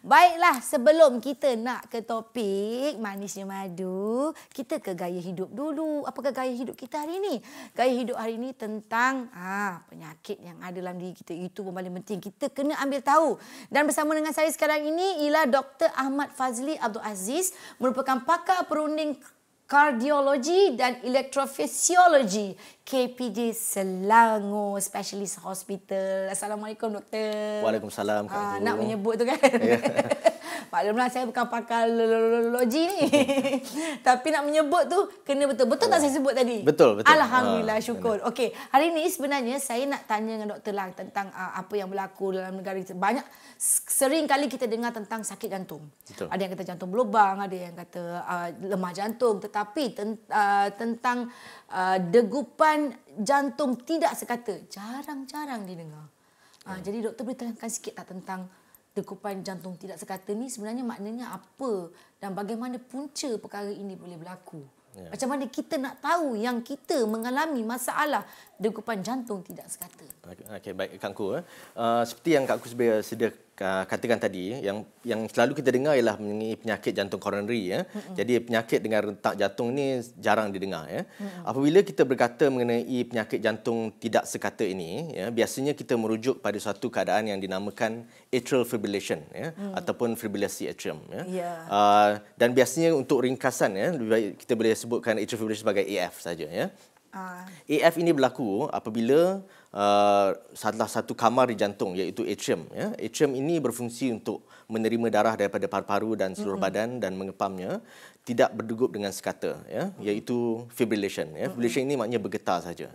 Baiklah, sebelum kita nak ke topik manisnya madu, kita ke gaya hidup dulu. Apakah gaya hidup kita hari ini? Gaya hidup hari ini tentang penyakit yang ada dalam diri kita. Itu pun paling penting. Kita kena ambil tahu. Dan bersama dengan saya sekarang ini ialah Dr. Ahmad Fazli Abdul Aziz, merupakan pakar perunding kardiologi dan elektrofisiologi KPJ Selangor Specialist Hospital. Assalamualaikum doktor. Waalaikumsalam. Nak menyebut tu kan. Maklumlah saya bukan pakar logi ni. Tapi nak menyebut tu kena betul. Betul tak saya sebut tadi? Betul. Alhamdulillah, syukur. Okey, hari ni sebenarnya saya nak tanya dengan doktor lah tentang apa yang berlaku dalam negara kita. Sering kali kita dengar tentang sakit jantung. Betul. Ada yang kata jantung berlubang, ada yang kata lemah jantung. Tetapi tentang degupan jantung tidak sekata, jarang-jarang didengar. Jadi doktor boleh terangkan sikit tak tentang degupan jantung tidak sekata ni sebenarnya maknanya apa dan bagaimana punca perkara ini boleh berlaku? Ya. Macam mana kita nak tahu yang kita mengalami masalah degupan jantung tidak sekata? Okey, baik Kak Ku. Seperti yang Kak Ku sedia katakan tadi, yang selalu kita dengar ialah mengenai penyakit jantung koronari. Jadi penyakit dengan rentak jantung ni jarang didengar. Apabila kita berkata mengenai penyakit jantung tidak sekata ini, biasanya kita merujuk pada suatu keadaan yang dinamakan atrial fibrillation, ataupun fibrilasi atrium. Dan biasanya untuk ringkasan, lebih baik kita boleh sebutkan atrial fibrillation sebagai AF saja. AF ini berlaku apabila salah satu kamar di jantung iaitu atrium. Atrium ini berfungsi untuk menerima darah daripada paru-paru dan seluruh badan dan mengepamnya, tidak berdegup dengan sekata, iaitu fibrillation. Fibrillation ini maknanya bergetar saja.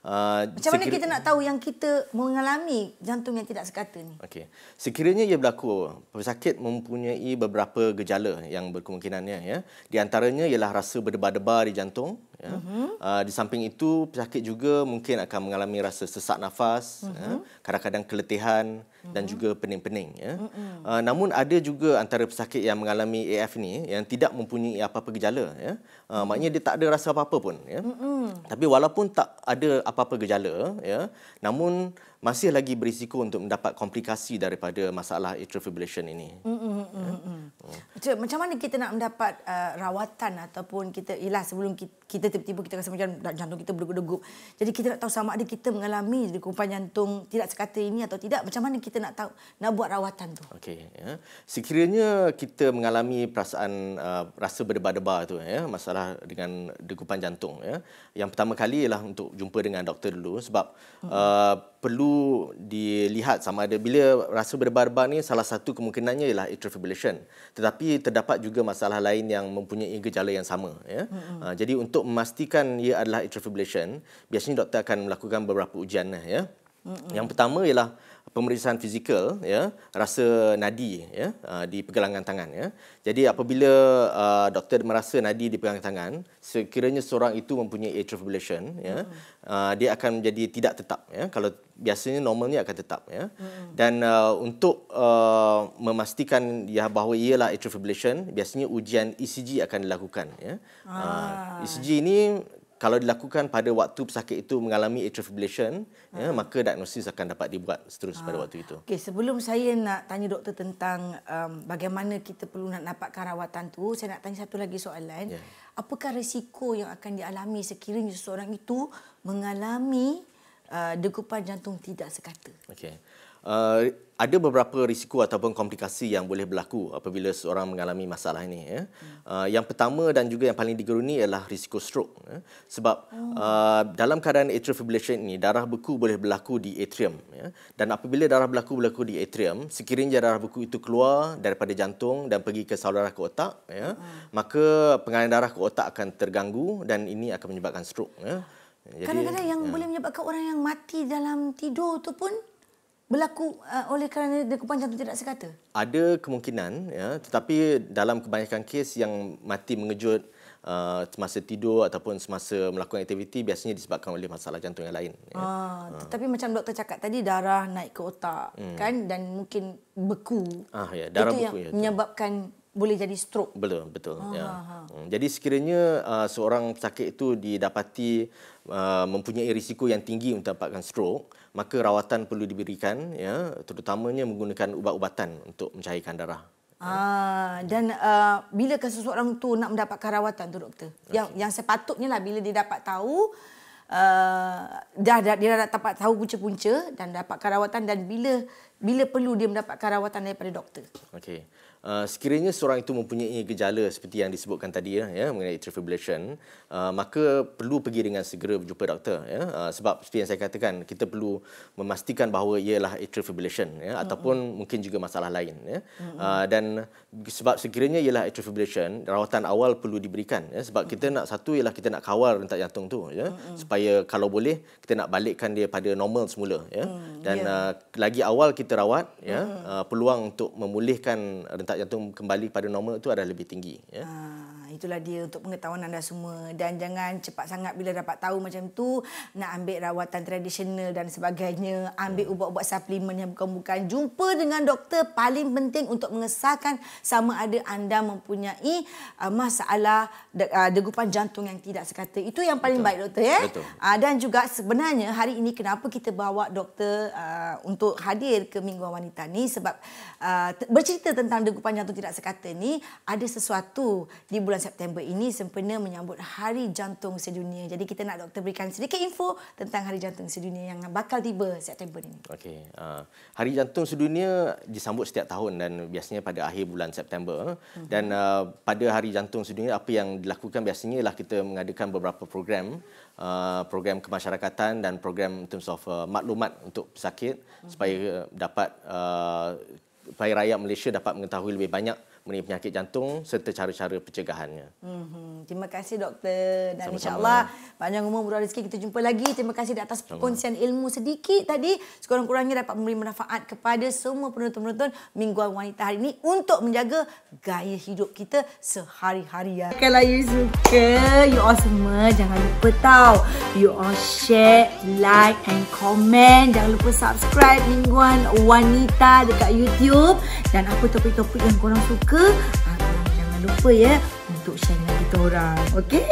Macam mana kita nak tahu yang kita mengalami jantung yang tidak sekata ni? Okey. Sekiranya ia berlaku, pesakit mempunyai beberapa gejala yang berkemungkinannya. Di antaranya ialah rasa berdebar-debar di jantung. Di samping itu, pesakit juga mungkin akan mengalami rasa sesak nafas, kadang-kadang keletihan dan juga pening-pening. Namun ada juga antara pesakit yang mengalami AF ini yang tidak mempunyai apa-apa gejala. Maknanya dia tak ada rasa apa-apa pun. Tapi walaupun tak ada apa-apa gejala, namun masih lagi berisiko untuk mendapat komplikasi daripada masalah atrial fibrillation ini. Macam mana kita nak mendapat rawatan ataupun kita, sebelum kita tiba-tiba kita rasa macam jantung kita berdegup-degup. Jadi kita nak tahu sama ada kita mengalami degupan jantung tidak sekata ini atau tidak. Macam mana kita nak tahu, nak buat rawatan tu? Okey. Sekiranya kita mengalami perasaan rasa berdebar-debar tu, masalah dengan degupan jantung, yang pertama kali ialah untuk jumpa dengan doktor dulu sebab perlu dilihat sama ada bila rasa berdebar-debar ni salah satu kemungkinannya ialah atrial fibrillation. Tetapi terdapat juga masalah lain yang mempunyai gejala yang sama. Jadi untuk memastikan ia adalah atrial fibrillation, biasanya doktor akan melakukan beberapa ujian. Yang pertama ialah pemeriksaan fizikal, rasa nadi di pergelangan tangan. Jadi apabila doktor merasa nadi di pergelangan tangan, sekiranya seorang itu mempunyai atrial fibrillation, dia akan menjadi tidak tetap. Kalau biasanya normalnya akan tetap. Dan untuk memastikan bahawa ialah atrial fibrillation, biasanya ujian ECG akan dilakukan. ECG ini kalau dilakukan pada waktu pesakit itu mengalami atrial fibrillation, maka diagnosis akan dapat dibuat seterusnya pada waktu itu. Okey, sebelum saya nak tanya doktor tentang bagaimana kita perlu nak dapatkan rawatan tu, saya nak tanya satu lagi soalan. Apakah risiko yang akan dialami sekiranya seseorang itu mengalami degupan jantung tidak sekata? Okey. Ada beberapa risiko ataupun komplikasi yang boleh berlaku apabila seorang mengalami masalah ini. Yang pertama dan juga yang paling digeruni ialah risiko stroke. Sebab dalam keadaan atrial fibrillation ini, darah beku boleh berlaku di atrium. Dan apabila darah berlaku di atrium, sekiranya darah beku itu keluar daripada jantung dan pergi ke saluran darah ke otak, maka pengaliran darah ke otak akan terganggu dan ini akan menyebabkan stroke. Kadang-kadang yang boleh menyebabkan orang yang mati dalam tidur tu pun berlaku oleh kerana degupan jantung tidak sekata? Ada kemungkinan, tetapi dalam kebanyakan kes yang mati mengejut semasa tidur ataupun semasa melakukan aktiviti biasanya disebabkan oleh masalah jantung yang lain. Tetapi macam doktor cakap tadi, darah naik ke otak kan, dan mungkin beku. Darah itu beku yang menyebabkan boleh jadi stroke. Betul. Ya. Jadi sekiranya seorang pesakit itu didapati mempunyai risiko yang tinggi untuk dapatkan stroke, maka rawatan perlu diberikan, ya, terutamanya menggunakan ubat-ubatan untuk mencairkan darah. Dan bilakah seseorang tu nak mendapatkan rawatan tu, doktor? Yang sepatutnya lah bila dia dapat tahu, dia dah dapat tahu punca-punca dan dapatkan rawatan, dan bila perlu dia mendapatkan rawatan daripada doktor. Okey. Sekiranya seorang itu mempunyai gejala seperti yang disebutkan tadi, ya, mengenai atrial fibrillation, maka perlu pergi dengan segera berjumpa doktor, ya. Sebab seperti yang saya katakan, kita perlu memastikan bahawa ialah atrial fibrillation, ya, ataupun mungkin juga masalah lain, ya. Dan sebab sekiranya ialah atrial fibrillation, rawatan awal perlu diberikan, ya, sebab kita nak kita nak kawal rentak jantung tu, ya, supaya kalau boleh kita nak balikkan dia pada normal semula, ya. Dan lagi awal kita rawat, ya, peluang untuk memulihkan rentak jantung kembali pada normal itu adalah lebih tinggi, ya. Itulah dia untuk pengetahuan anda semua, dan jangan cepat sangat bila dapat tahu macam tu nak ambil rawatan tradisional dan sebagainya, ambil ubat-ubat suplemen yang bukan-bukan. Jumpa dengan doktor paling penting untuk mengesahkan sama ada anda mempunyai masalah degupan jantung yang tidak sekata. Itu yang paling baik, doktor, ya. Betul. Dan juga sebenarnya hari ini kenapa kita bawa doktor untuk hadir ke Mingguan Wanita ni, sebab bercerita tentang degupan jantung tidak sekata ni, ada sesuatu di bulan September ini sempena menyambut Hari Jantung Sedunia. Jadi kita nak doktor berikan sedikit info tentang Hari Jantung Sedunia yang bakal tiba September ini. Okey. Hari Jantung Sedunia disambut setiap tahun dan biasanya pada akhir bulan September. Dan pada Hari Jantung Sedunia, apa yang dilakukan biasanya ialah kita mengadakan beberapa program kemasyarakatan dan program in terms of maklumat untuk pesakit supaya dapat supaya rakyat Malaysia dapat mengetahui lebih banyak mengenai penyakit jantung serta cara-cara pencegahannya. Terima kasih, doktor, dan insya-Allah panjang umur murah rezeki, kita jumpa lagi. Terima kasih di atas perkongsian ilmu sedikit tadi, sekurang-kurangnya dapat memberi manfaat kepada semua penonton-penonton Mingguan Wanita hari ini untuk menjaga gaya hidup kita sehari-harian. Kalau you suka, you all semua jangan lupa tahu, you all share, like and comment. Jangan lupa subscribe Mingguan Wanita dekat YouTube, dan apa topik-topik yang korang suka, korang jangan lupa, ya, untuk share dengan kita orang. Okey?